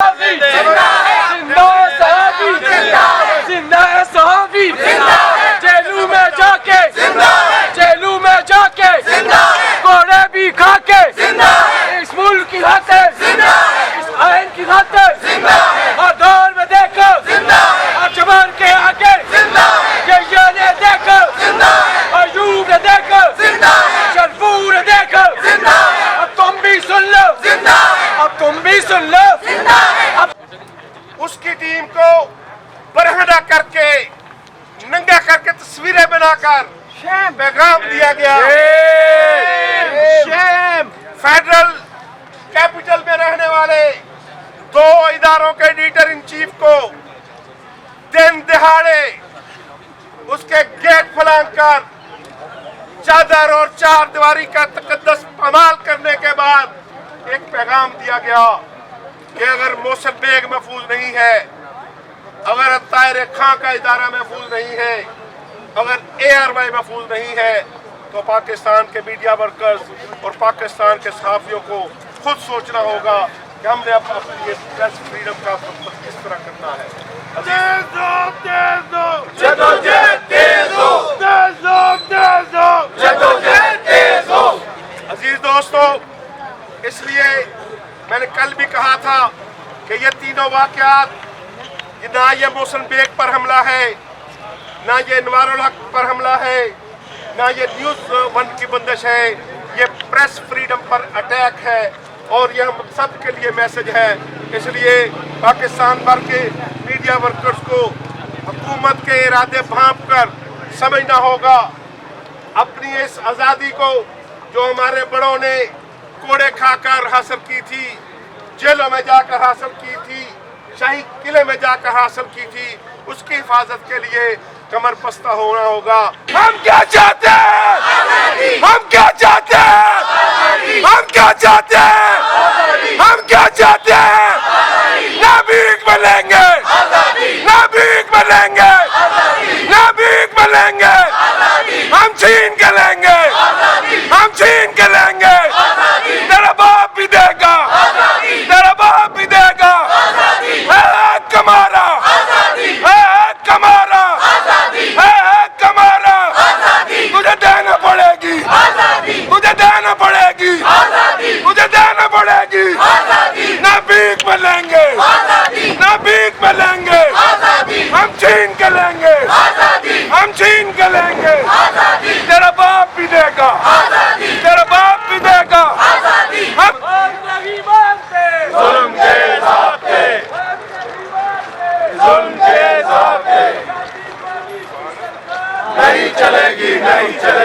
सहाबी, जिंदा है सहाबी, जिंदा है सहाबी, जेलू में जाके, जेलू में जाके, कोड़े भी खा के, इस मुल्क की खातिर, इस आइन की खातिर, और दौर में देखो, और जवान के आगे, ये ने देखो, अयूब ने देखो, शरफूर ने देखो, अब तुम भी सुन लो, अब तुम भी सुन लो। उसकी टीम को बरहना करके, नंगा करके तस्वीरें बनाकर पैगाम दिया गया। फेडरल कैपिटल में रहने वाले 2 इदारों के एडिटर इन चीफ को दिन दिहाड़े उसके गेट फलांकर चादर और 4 दीवारी का तकद्दस पामाल करने के बाद एक पैगाम दिया गया कि अगर मोहसिन बेग महफूज नहीं है, अगर ताहिर खां का इदारा महफूज नहीं है, अगर ARY महफूज नहीं है, तो पाकिस्तान के मीडिया वर्कर्स और पाकिस्तान के सहाफियों को खुद सोचना होगा कि हमने अपनी प्रेस फ्रीडम का किस तरह करना है। अजीज दोस्तों, इसलिए मैंने कल भी कहा था कि ये तीनों वाकयात, ना ये मोहसिन बेग पर हमला है, ना ये अनवारुल हक पर हमला है, ना ये न्यूज़ 1 की बंदिश है, ये प्रेस फ्रीडम पर अटैक है और ये हम सब के लिए मैसेज है। इसलिए पाकिस्तान भर के मीडिया वर्कर्स को हुकूमत के इरादे भांप कर समझना होगा। अपनी इस आज़ादी को जो हमारे बड़ों ने कोड़े खाकर हासिल की थी, जेलों में जाकर हासिल की थी, शाही किले में जाकर हासिल की थी, उसकी हिफाजत के लिए कमर बस्ता होना होगा। हम क्या चाहते हैं? हम क्या चाहते हैं? हम क्या चाहते हैं? हम क्या चाहते हैं? ना भीख मिलेंगे, ना भीख मिलेंगे, ना भीख मिलेंगे, हम छीन के लेंगे, हम छीन के लेंगे। तेरा बाप भी देगा, तेरा बाप भी देगा। कमारा कमारा कमारा, तुझे देना पड़ेगी, तुझे देना पड़ेगी, तुझे देना पड़ेगी। ना भीख मिलेंगे, ना भीख मिलेंगे, हम छीन के लेंगे, हम छीन के लेंगे। तेरा बाप भी देगा, तेरा बाप भी देगा। हम नहीं मानते जुल्म के झापटे, जुल्म के झापटे। नहीं चलेगी, नहीं चलेगी।